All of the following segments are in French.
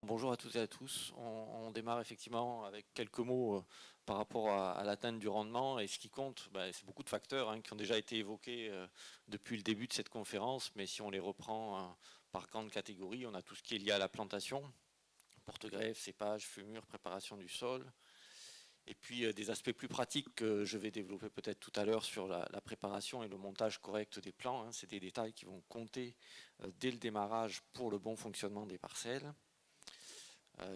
Bonjour à toutes et à tous. On démarre effectivement avec quelques mots par rapport à l'atteinte du rendement. Et ce qui compte, c'est beaucoup de facteurs qui ont déjà été évoqués depuis le début de cette conférence. Mais si on les reprend par grande catégorie, on a tout ce qui est lié à la plantation, porte-greffe, cépage, fumure, préparation du sol. Et puis des aspects plus pratiques que je vais développer peut-être tout à l'heure sur la préparation et le montage correct des plants. C'est des détails qui vont compter dès le démarrage pour le bon fonctionnement des parcelles.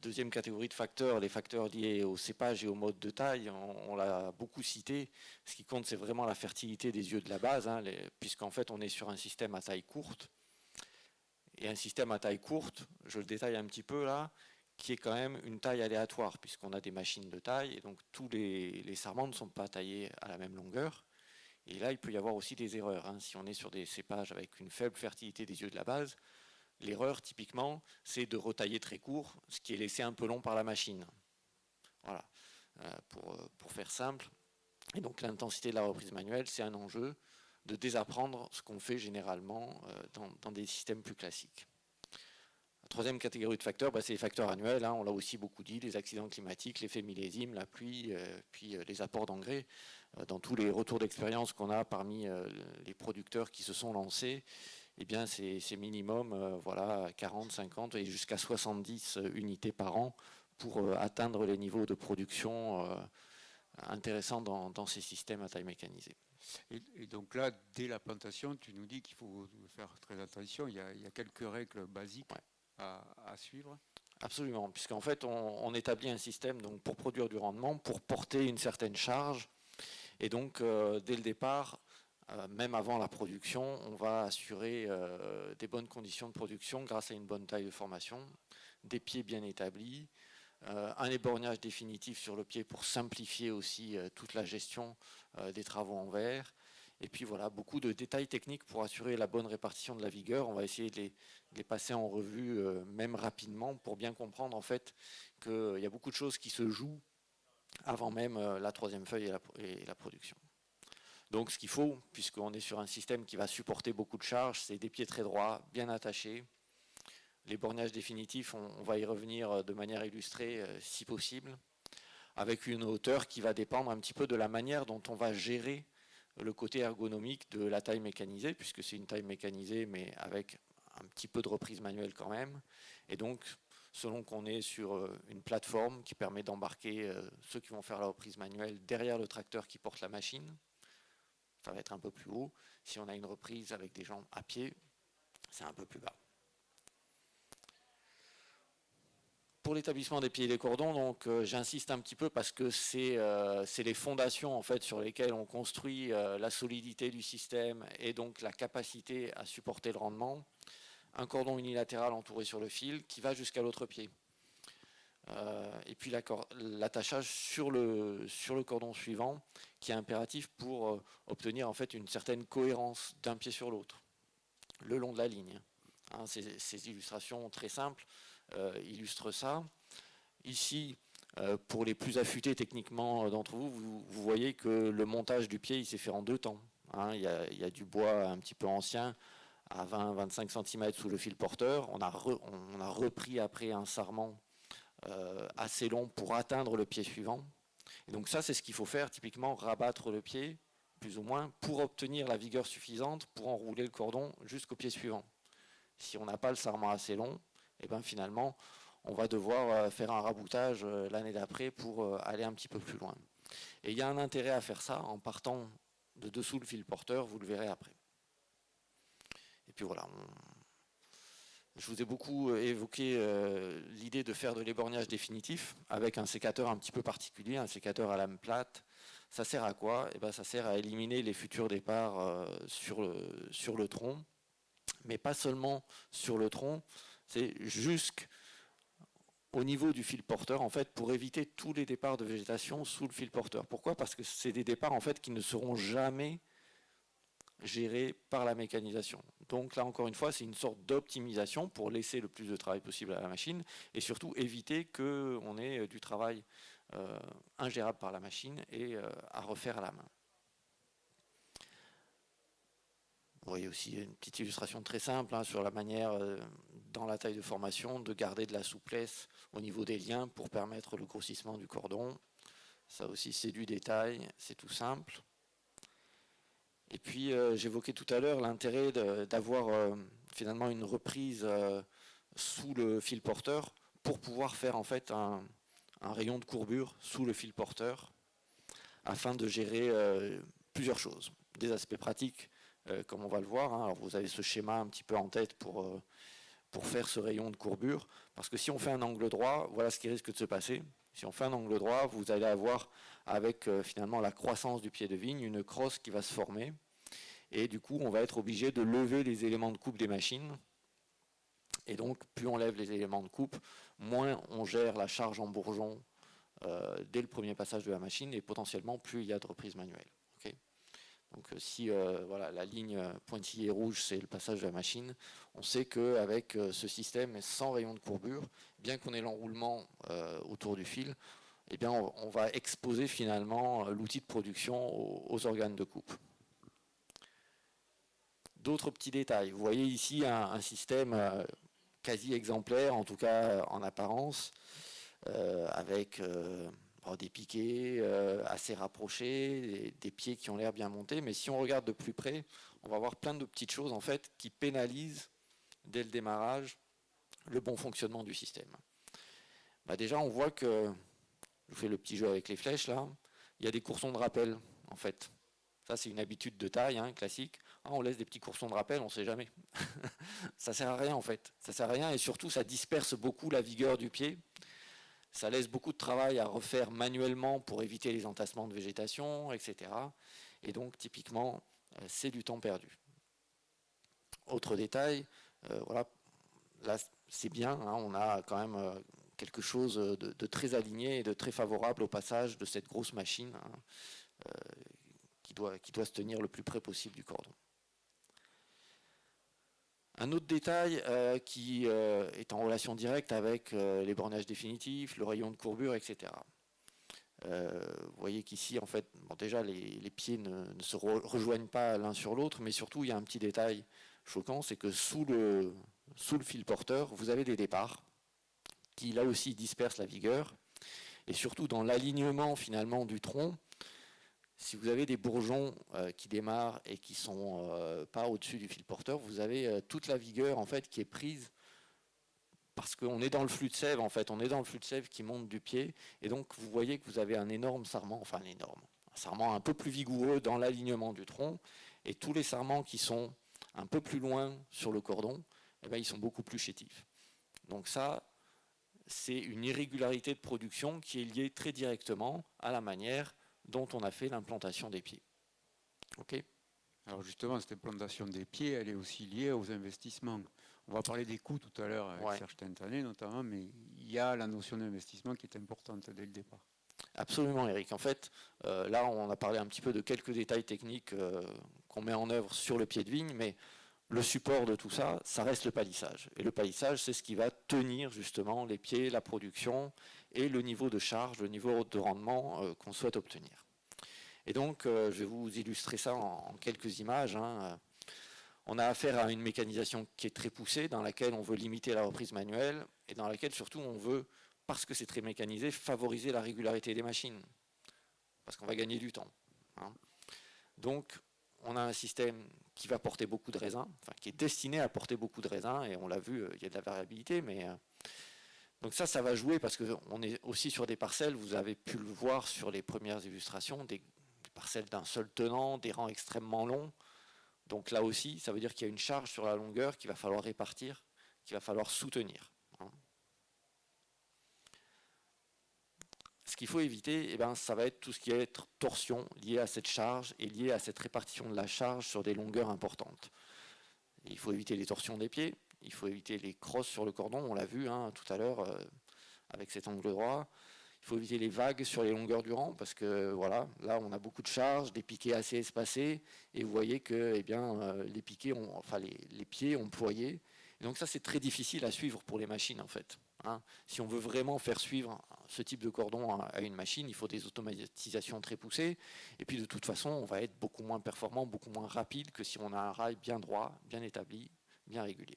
Deuxième catégorie de facteurs, les facteurs liés au cépage et au mode de taille, on l'a beaucoup cité. Ce qui compte, c'est vraiment la fertilité des yeux de la base, puisqu'en fait, on est sur un système à taille courte. Et un système à taille courte, je le détaille un petit peu là, qui est quand même une taille aléatoire, puisqu'on a des machines de taille, et donc tous les sarments ne sont pas taillés à la même longueur. Et là, il peut y avoir aussi des erreurs. Si on est sur des cépages avec une faible fertilité des yeux de la base, l'erreur, typiquement, c'est de retailler très court, ce qui est laissé un peu long par la machine. Voilà, pour faire simple. Et donc l'intensité de la reprise manuelle, c'est un enjeu de désapprendre ce qu'on fait généralement dans des systèmes plus classiques. La troisième catégorie de facteurs, c'est les facteurs annuels. On l'a aussi beaucoup dit, les accidents climatiques, l'effet millésime, la pluie, puis les apports d'engrais. Dans tous les retours d'expérience qu'on a parmi les producteurs qui se sont lancés, eh bien c'est minimum 40, 50 et jusqu'à 70 unités par an pour atteindre les niveaux de production intéressants dans ces systèmes à taille mécanisée. Et donc là, dès la plantation, tu nous dis qu'il faut faire très attention. Il y a quelques règles basiques à suivre. Absolument, puisqu'en fait, on établit un système donc, pour produire du rendement, pour porter une certaine charge. Et donc, dès le départ, même avant la production, on va assurer des bonnes conditions de production grâce à une bonne taille de formation, des pieds bien établis, un éborgnage définitif sur le pied pour simplifier aussi toute la gestion des travaux en verre. Et puis voilà, beaucoup de détails techniques pour assurer la bonne répartition de la vigueur. On va essayer de les passer en revue même rapidement pour bien comprendre en fait qu'il y a beaucoup de choses qui se jouent avant même la troisième feuille et la production. Donc ce qu'il faut, puisqu'on est sur un système qui va supporter beaucoup de charges, c'est des pieds très droits, bien attachés. Les bornages définitifs, on va y revenir de manière illustrée si possible, avec une hauteur qui va dépendre un petit peu de la manière dont on va gérer le côté ergonomique de la taille mécanisée, puisque c'est une taille mécanisée, mais avec un petit peu de reprise manuelle quand même. Et donc, selon qu'on est sur une plateforme qui permet d'embarquer ceux qui vont faire la reprise manuelle derrière le tracteur qui porte la machine, ça va être un peu plus haut. Si on a une reprise avec des gens à pied, c'est un peu plus bas. Pour l'établissement des pieds et des cordons, donc j'insiste un petit peu parce que c'est les fondations en fait sur lesquelles on construit la solidité du système et donc la capacité à supporter le rendement. Un cordon unilatéral entouré sur le fil qui va jusqu'à l'autre pied. Et puis l'attachage sur le cordon suivant qui est impératif pour obtenir en fait une certaine cohérence d'un pied sur l'autre le long de la ligne. Ces illustrations très simples illustrent ça. Ici, pour les plus affûtés techniquement d'entre vous, vous voyez que le montage du pied il s'est fait en deux temps. Il y a du bois un petit peu ancien à 20-25 cm sous le fil porteur. On a repris après un sarment assez long pour atteindre le pied suivant. Et donc ça, c'est ce qu'il faut faire, typiquement, rabattre le pied, plus ou moins, pour obtenir la vigueur suffisante pour enrouler le cordon jusqu'au pied suivant. Si on n'a pas le sarment assez long, et ben finalement, on va devoir faire un raboutage l'année d'après pour aller un petit peu plus loin. Et il y a un intérêt à faire ça en partant de dessous le fil porteur, vous le verrez après. Et puis voilà, je vous ai beaucoup évoqué l'idée de faire de l'éborgnage définitif avec un sécateur un petit peu particulier, un sécateur à lame plate. Ça sert à quoi ? Ça sert à éliminer les futurs départs sur le tronc, mais pas seulement sur le tronc, c'est jusqu'au niveau du fil porteur, en fait, pour éviter tous les départs de végétation sous le fil porteur. Pourquoi ? Parce que c'est des départs en fait qui ne seront jamais géré par la mécanisation. Donc là encore une fois, c'est une sorte d'optimisation pour laisser le plus de travail possible à la machine et surtout éviter qu'on ait du travail ingérable par la machine et à refaire à la main. Vous voyez aussi une petite illustration très simple sur la manière dans la taille de formation, de garder de la souplesse au niveau des liens pour permettre le grossissement du cordon. Ça aussi, c'est du détail, c'est tout simple. Et puis, j'évoquais tout à l'heure l'intérêt d'avoir finalement une reprise sous le fil porteur pour pouvoir faire en fait un rayon de courbure sous le fil porteur afin de gérer plusieurs choses. Des aspects pratiques, comme on va le voir. Hein. Alors vous avez ce schéma un petit peu en tête pour faire ce rayon de courbure. Parce que si on fait un angle droit, voilà ce qui risque de se passer. Si on fait un angle droit, vous allez avoir avec finalement la croissance du pied de vigne une crosse qui va se former. Et du coup, on va être obligé de lever les éléments de coupe des machines. Et donc, plus on lève les éléments de coupe, moins on gère la charge en bourgeon dès le premier passage de la machine, et potentiellement plus il y a de reprise manuelle. Okay. Donc si voilà, la ligne pointillée rouge, c'est le passage de la machine, on sait qu'avec ce système sans rayon de courbure, bien qu'on ait l'enroulement autour du fil, eh bien, on va exposer finalement l'outil de production aux organes de coupe. D'autres petits détails. Vous voyez ici un système quasi exemplaire, en tout cas en apparence, avec des piquets assez rapprochés, des pieds qui ont l'air bien montés. Mais si on regarde de plus près, on va voir plein de petites choses en fait qui pénalisent dès le démarrage le bon fonctionnement du système. Déjà, on voit que, je vous fais le petit jeu avec les flèches là, il y a des coursons de rappel en fait. Ça, c'est une habitude de taille classique. On laisse des petits coursons de rappel, on ne sait jamais. Ça ne sert à rien en fait. Ça sert à rien et surtout, ça disperse beaucoup la vigueur du pied. Ça laisse beaucoup de travail à refaire manuellement pour éviter les entassements de végétation, etc. Et donc, typiquement, c'est du temps perdu. Autre détail, voilà, là, c'est bien, on a quand même quelque chose de très aligné et de très favorable au passage de cette grosse machine qui doit se tenir le plus près possible du cordon. Un autre détail qui est en relation directe avec les bornages définitifs, le rayon de courbure, etc. Vous voyez qu'ici, en fait, déjà les pieds ne se rejoignent pas l'un sur l'autre, mais surtout, il y a un petit détail choquant, c'est que sous le fil porteur, vous avez des départs qui, là aussi, dispersent la vigueur. Et surtout, dans l'alignement, finalement, du tronc, si vous avez des bourgeons qui démarrent et qui ne sont pas au-dessus du fil porteur, vous avez toute la vigueur en fait, qui est prise parce qu'on est dans le flux de sève, en fait, on est dans le flux de sève qui monte du pied, et donc vous voyez que vous avez un énorme sarment, enfin un sarment un peu plus vigoureux dans l'alignement du tronc, et tous les sarments qui sont un peu plus loin sur le cordon, eh bien, ils sont beaucoup plus chétifs. Donc ça, c'est une irrégularité de production qui est liée très directement à la manière dont on a fait l'implantation des pieds. Okay. Alors justement, cette implantation des pieds, elle est aussi liée aux investissements. On va parler des coûts tout à l'heure avec Serge Tintanet notamment, mais il y a la notion d'investissement qui est importante dès le départ. Absolument, Eric. En fait, là, on a parlé un petit peu de quelques détails techniques qu'on met en œuvre sur le pied de vigne, mais le support de tout ça, ça reste le palissage. Et le palissage, c'est ce qui va tenir justement les pieds, la production et le niveau de charge, le niveau de rendement qu'on souhaite obtenir. Et donc, je vais vous illustrer ça en quelques images. On a affaire à une mécanisation qui est très poussée, dans laquelle on veut limiter la reprise manuelle, et dans laquelle surtout on veut, parce que c'est très mécanisé, favoriser la régularité des machines, parce qu'on va gagner du temps. Donc, on a un système qui va porter beaucoup de raisins, enfin, qui est destiné à porter beaucoup de raisins, et on l'a vu, il y a de la variabilité, mais... donc ça va jouer, parce qu'on est aussi sur des parcelles, vous avez pu le voir sur les premières illustrations, des parcelles d'un seul tenant, des rangs extrêmement longs. Donc là aussi, ça veut dire qu'il y a une charge sur la longueur qu'il va falloir répartir, qu'il va falloir soutenir. Ce qu'il faut éviter, ça va être tout ce qui est torsion lié à cette charge et lié à cette répartition de la charge sur des longueurs importantes. Il faut éviter les torsions des pieds, il faut éviter les crosses sur le cordon, on l'a vu tout à l'heure avec cet angle droit. Il faut éviter les vagues sur les longueurs du rang parce que voilà, là on a beaucoup de charges, des piquets assez espacés et vous voyez que les piquets, les pieds ont ployé. Et donc ça c'est très difficile à suivre pour les machines en fait. Si on veut vraiment faire suivre ce type de cordon à une machine, il faut des automatisations très poussées. Et puis de toute façon, on va être beaucoup moins performant, beaucoup moins rapide que si on a un rail bien droit, bien établi, bien régulier.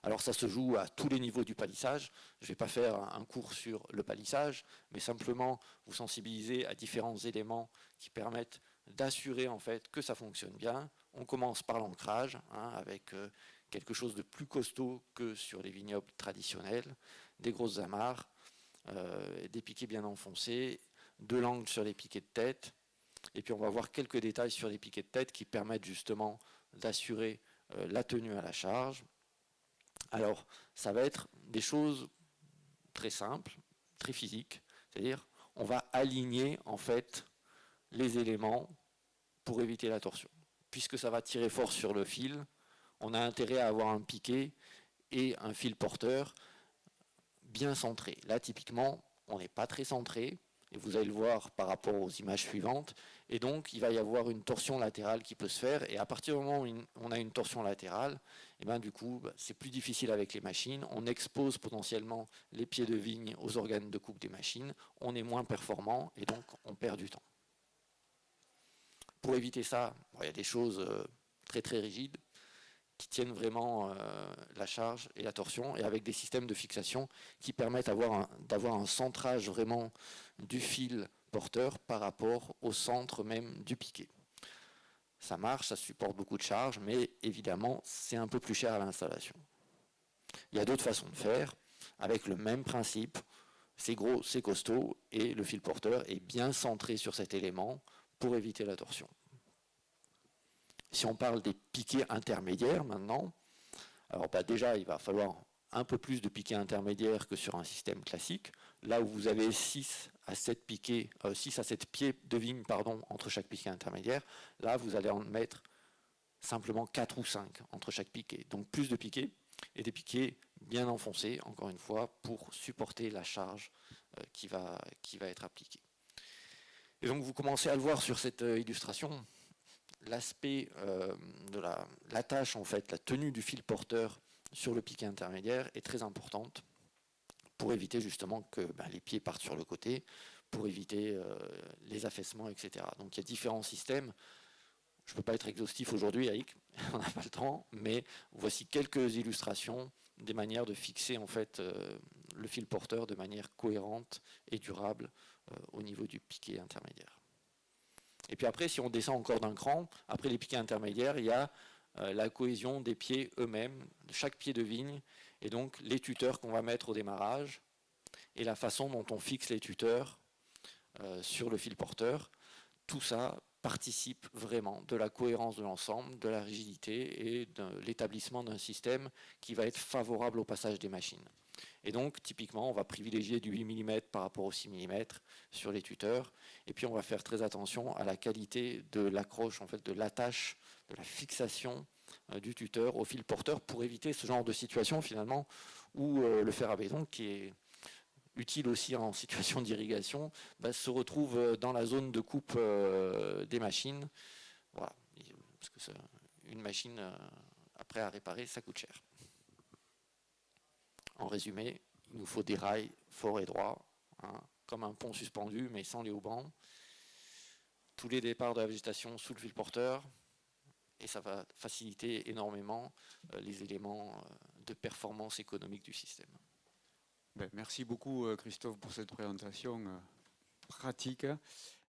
Alors ça se joue à tous les niveaux du palissage. Je ne vais pas faire un cours sur le palissage, mais simplement vous sensibiliser à différents éléments qui permettent d'assurer en fait que ça fonctionne bien. On commence par l'ancrage, avec quelque chose de plus costaud que sur les vignobles traditionnels, des grosses amarres, des piquets bien enfoncés, de l'angle sur les piquets de tête, et puis on va voir quelques détails sur les piquets de tête qui permettent justement d'assurer la tenue à la charge. Alors, ça va être des choses très simples, très physiques, c'est-à-dire on va aligner en fait les éléments pour éviter la torsion. Puisque ça va tirer fort sur le fil, on a intérêt à avoir un piquet et un fil porteur bien centré. Là, typiquement, on n'est pas très centré, et vous allez le voir par rapport aux images suivantes, et donc il va y avoir une torsion latérale qui peut se faire, et à partir du moment où on a une torsion latérale, et ben, du coup, c'est plus difficile avec les machines, on expose potentiellement les pieds de vigne aux organes de coupe des machines, on est moins performant, et donc on perd du temps. Pour éviter ça, il y a des choses très très rigides, qui tiennent vraiment la charge et la torsion, et avec des systèmes de fixation qui permettent d'avoir un centrage vraiment du fil porteur par rapport au centre même du piquet. Ça marche, ça supporte beaucoup de charge, mais évidemment, c'est un peu plus cher à l'installation. Il y a d'autres façons de faire, avec le même principe, c'est gros, c'est costaud, et le fil porteur est bien centré sur cet élément pour éviter la torsion. Si on parle des piquets intermédiaires maintenant, alors déjà il va falloir un peu plus de piquets intermédiaires que sur un système classique, là où vous avez 6 à 7 pieds de vigne entre chaque piquet intermédiaire, là vous allez en mettre simplement 4 ou 5 entre chaque piquet. Donc plus de piquets et des piquets bien enfoncés, encore une fois, pour supporter la charge qui va être appliquée. Et donc vous commencez à le voir sur cette illustration, l'aspect de l'attache, en fait, la tenue du fil porteur sur le piquet intermédiaire est très importante pour éviter justement que les pieds partent sur le côté, pour éviter les affaissements, etc. Donc il y a différents systèmes. Je ne peux pas être exhaustif aujourd'hui, Eric, on n'a pas le temps, mais voici quelques illustrations des manières de fixer en fait le fil porteur de manière cohérente et durable au niveau du piquet intermédiaire. Et puis après, si on descend encore d'un cran, après les piquets intermédiaires, il y a la cohésion des pieds eux-mêmes, de chaque pied de vigne, et donc les tuteurs qu'on va mettre au démarrage, et la façon dont on fixe les tuteurs sur le fil porteur. Tout ça participe vraiment de la cohérence de l'ensemble, de la rigidité et de l'établissement d'un système qui va être favorable au passage des machines. Et donc, typiquement, on va privilégier du 8 mm par rapport au 6 mm sur les tuteurs. Et puis, on va faire très attention à la qualité de l'accroche, en fait, de l'attache, de la fixation du tuteur au fil porteur pour éviter ce genre de situation, finalement, où le fer à béton, qui est utile aussi en situation d'irrigation, se retrouve dans la zone de coupe des machines. Voilà. Parce que une machine, après à réparer, ça coûte cher. En résumé, il nous faut des rails forts et droits, comme un pont suspendu, mais sans les haubans. Tous les départs de la végétation sous le fil porteur, et ça va faciliter énormément les éléments de performance économique du système. Merci beaucoup, Christophe, pour cette présentation pratique.